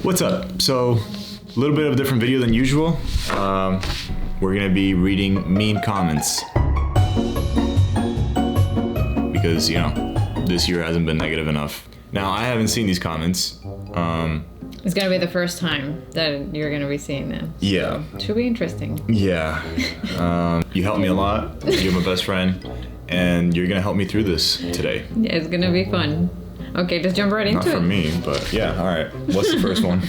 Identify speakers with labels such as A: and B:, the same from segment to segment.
A: What's up? So, a little bit of a different video than usual. We're gonna be reading mean comments. Because, you know, this year hasn't been negative enough. Now, I haven't seen these comments.
B: It's gonna be the first time that you're gonna be seeing them.
A: Yeah.
B: So, should be interesting.
A: Yeah. You helped me a lot. You're my best friend. And you're gonna help me through this today.
B: Yeah, it's gonna be fun. Okay, let's jump right into it.
A: Not from me, but yeah, alright. What's the first one?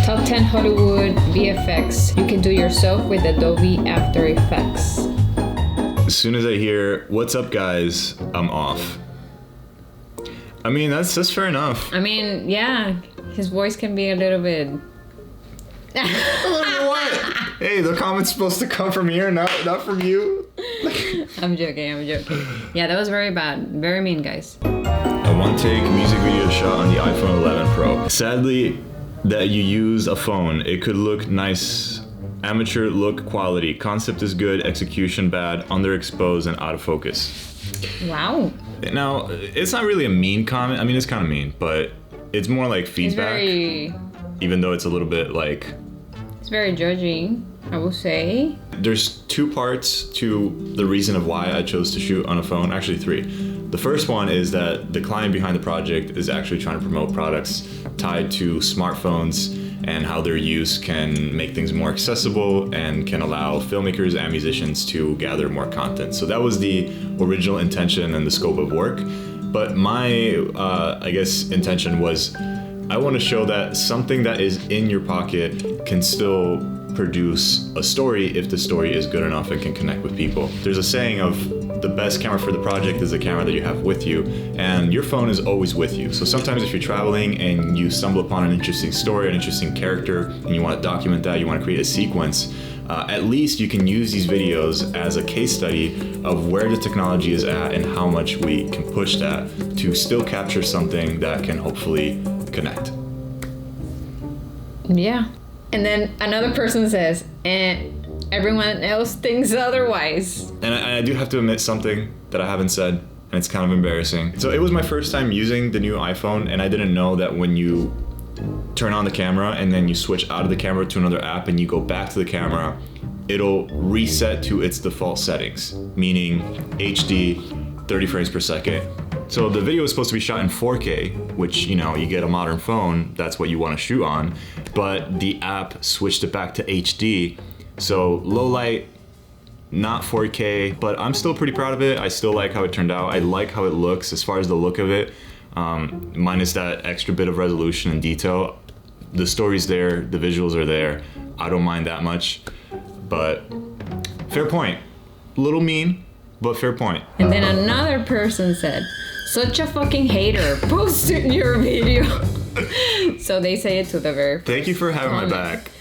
B: Top 10 Hollywood VFX you can do yourself with Adobe After Effects.
A: As soon as I hear, "What's up, guys?" I'm off. I mean, that's fair enough.
B: I mean, yeah, his voice can be a little bit...
A: What? Hey, the comment's supposed to come from here, not from you.
B: I'm joking. Yeah, that was very bad. Very mean, guys.
A: A one-take music video shot on the iPhone 11 Pro. Sadly, that you use a phone. It could look nice. Amateur look quality. Concept is good. Execution bad. Underexposed and out of focus.
B: Wow.
A: Now, it's not really a mean comment. I mean, it's kind of mean, but it's more like feedback. Even though it's a little bit like...
B: It's very judging, I will say.
A: There's two parts to the reason of why I chose to shoot on a phone. Actually, three. The first one is that the client behind the project is actually trying to promote products tied to smartphones and how their use can make things more accessible and can allow filmmakers and musicians to gather more content. So that was the original intention and the scope of work. But my, I guess, intention was I want to show that something that is in your pocket can still produce a story if the story is good enough and can connect with people. There's a saying of the best camera for the project is the camera that you have with you, and your phone is always with you. So sometimes if you're traveling and you stumble upon an interesting story, an interesting character, and you want to document that, you want to create a sequence, at least you can use these videos as a case study of where the technology is at and how much we can push that to still capture something that can hopefully connect.
B: Yeah. And then another person says, and everyone else thinks otherwise.
A: And I do have to admit something that I haven't said, and it's kind of embarrassing. So it was my first time using the new iPhone, and I didn't know that when you turn on the camera and then you switch out of the camera to another app and you go back to the camera, it'll reset to its default settings, meaning HD, 30 frames per second. So the video is supposed to be shot in 4K, which, you know, you get a modern phone, that's what you want to shoot on, but the app switched it back to HD. So low light, not 4K, but I'm still pretty proud of it. I still like how it turned out. I like how it looks as far as the look of it, minus that extra bit of resolution and detail. The story's there, the visuals are there. I don't mind that much, but fair point. A little mean, but fair point.
B: And then another person said, such a fucking hater, post your video. So they say it to the very first
A: Thank you for having
B: comment.
A: my back.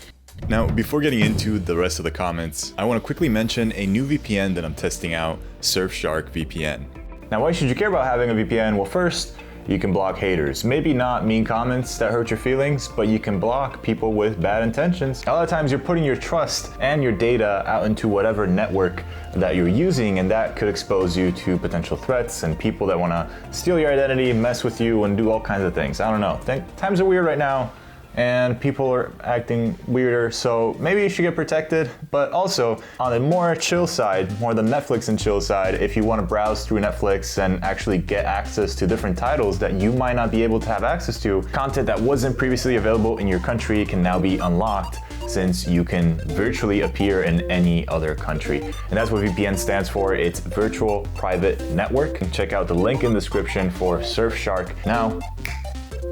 A: Now, before getting into the rest of the comments, I want to quickly mention a new VPN that I'm testing out, Surfshark VPN. Now, why should you care about having a VPN? Well, first, you can block haters. Maybe not mean comments that hurt your feelings, but you can block people with bad intentions. A lot of times you're putting your trust and your data out into whatever network that you're using, and that could expose you to potential threats and people that want to steal your identity, mess with you, and do all kinds of things. I don't know. Times are weird right now, and people are acting weirder, so maybe you should get protected. But also, on the more chill side, more the Netflix and chill side, if you want to browse through Netflix and actually get access to different titles that you might not be able to have access to, content that wasn't previously available in your country can now be unlocked, since you can virtually appear in any other country. And that's what VPN stands for. It's Virtual Private Network. Check out the link in the description for Surfshark. Now,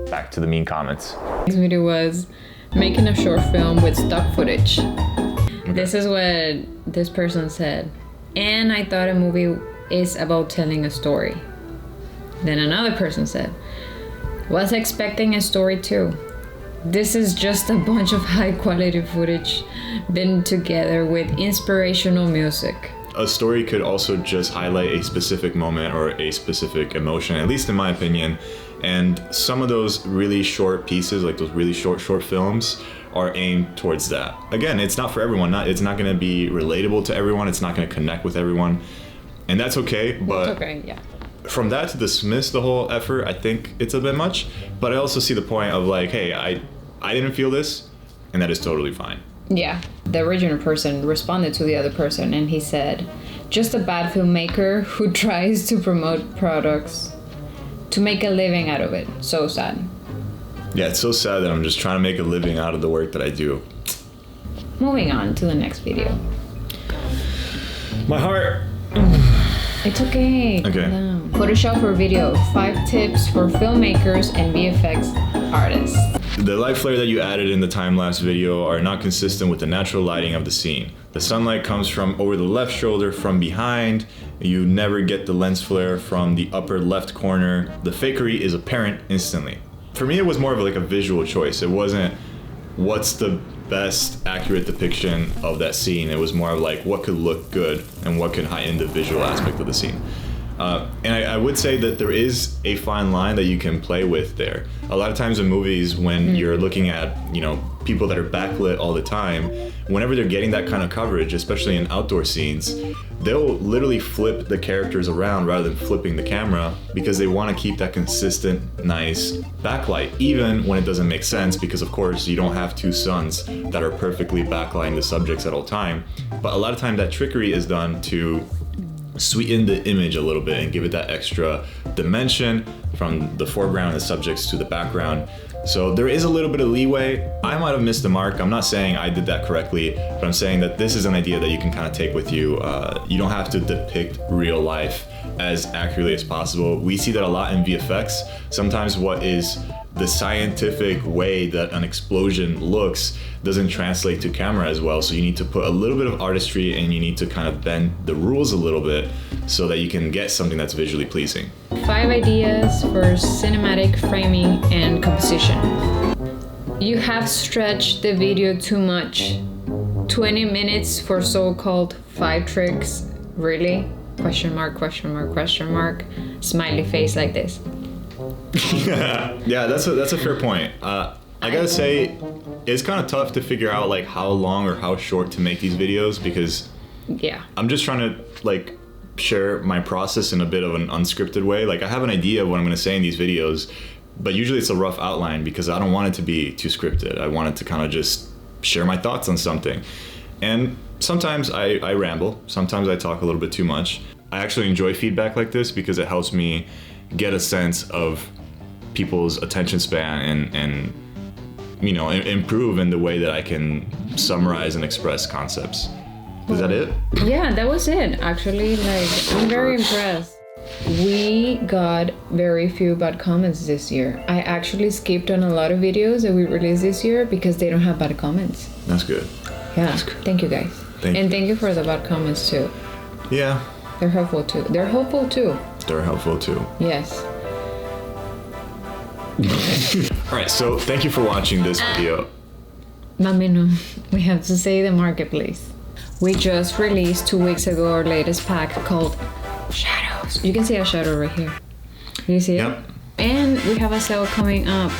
A: back to the mean comments.
B: This video was making a short film with stock footage. Okay. This is what this person said. And I thought a movie is about telling a story. Then another person said, was expecting a story too. This is just a bunch of high quality footage been together with inspirational music.
A: A story could also just highlight a specific moment or a specific emotion, at least in my opinion. And some of those really short pieces, like those really short films, are aimed towards that. Again, it's not for everyone. It's not going to be relatable to everyone. It's not going to connect with everyone. And that's okay, but
B: that's okay, yeah.
A: From that to dismiss the whole effort, I think it's a bit much. But I also see the point of like, hey, I didn't feel this, and that is totally fine.
B: Yeah, the original person responded to the other person, and he said, just a bad filmmaker who tries to promote products to make a living out of it. So sad.
A: Yeah, it's so sad that I'm just trying to make a living out of the work that I do.
B: Moving on to the next video.
A: My heart.
B: It's okay.
A: Okay.
B: Calm down. Photoshop for video. 5 tips for filmmakers and VFX artists.
A: The light flare that you added in the time-lapse video are not consistent with the natural lighting of the scene. The sunlight comes from over the left shoulder from behind. You never get the lens flare from the upper left corner. The fakery is apparent instantly. For me, it was more of like a visual choice. It wasn't what's the best accurate depiction of that scene. It was more of like what could look good and what could heighten the visual aspect of the scene. And I would say that there is a fine line that you can play with there. A lot of times in movies, when you're looking at, you know, people that are backlit all the time, whenever they're getting that kind of coverage, especially in outdoor scenes, they'll literally flip the characters around rather than flipping the camera because they want to keep that consistent, nice backlight, even when it doesn't make sense, because of course you don't have two suns that are perfectly backlighting the subjects at all time. But a lot of time that trickery is done to sweeten the image a little bit and give it that extra dimension from the foreground of the subjects to the background. So there is a little bit of leeway. I might have missed the mark. I'm not saying I did that correctly, but I'm saying that this is an idea that you can kind of take with you. You don't have to depict real life as accurately as possible. We see that a lot in VFX. Sometimes what is the scientific way that an explosion looks doesn't translate to camera as well. So you need to put a little bit of artistry and you need to kind of bend the rules a little bit so that you can get something that's visually pleasing.
B: 5 ideas for cinematic framing and composition. You have stretched the video too much. 20 minutes for so-called 5 tricks. Really? Question mark, question mark, question mark. Smiley face like this.
A: Yeah, that's a fair point. I gotta say, it's kind of tough to figure out like how long or how short to make these videos because I'm just trying to like share my process in a bit of an unscripted way. Like I have an idea of what I'm gonna say in these videos, but usually it's a rough outline because I don't want it to be too scripted. I want it to kind of just share my thoughts on something. And sometimes I ramble, sometimes I talk a little bit too much. I actually enjoy feedback like this because it helps me get a sense of people's attention span and you know, improve in the way that I can summarize and express concepts. Is that it?
B: Yeah, that was it. Actually, like, I'm very impressed. We got very few bad comments this year. I actually skipped on a lot of videos that we released this year because they don't have bad comments.
A: That's good.
B: Yeah,
A: That's good.
B: Thank you guys.
A: Thank you.
B: Thank you for the bad comments too.
A: Yeah.
B: They're helpful too. They're helpful too.
A: They're helpful too.
B: Yes.
A: Alright, so thank you for watching this video.
B: Mamino, we have to say the marketplace. We just released 2 weeks ago our latest pack called Shadows. You can see a shadow right here. You see it?
A: Yep.
B: And we have a sale coming up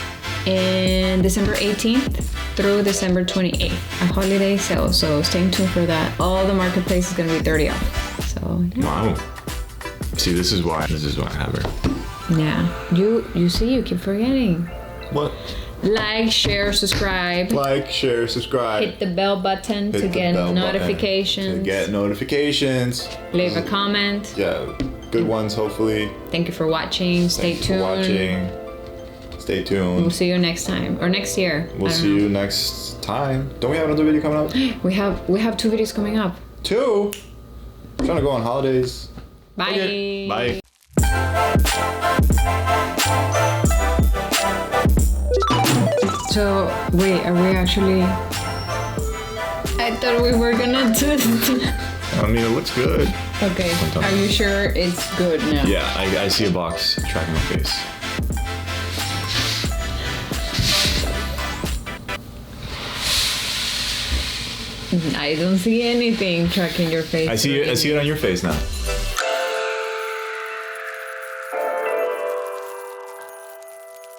B: in December 18th through December 28th. A holiday sale, so stay tuned for that. All the marketplace is gonna be 30 off. So yeah.
A: Wow. See, this is why I have her.
B: Yeah. You see, you keep forgetting.
A: What?
B: Like, share, subscribe.
A: Like, share, subscribe.
B: Hit the bell button to get notifications.
A: To get notifications.
B: Leave a comment.
A: Yeah, good ones hopefully.
B: Thank you for watching. Stay tuned.
A: Stay tuned.
B: We'll see you next time or next year.
A: We'll see you next time. Don't we have another video coming up?
B: We have 2 videos coming up.
A: 2? I'm trying to go on holidays.
B: Bye.
A: Okay. Bye.
B: So wait, are we actually? I thought we were gonna do it.
A: I mean, it looks good.
B: Okay. Are you sure it's good now?
A: Yeah, I see a box tracking my face.
B: I don't see anything tracking your face.
A: I see it on your face now.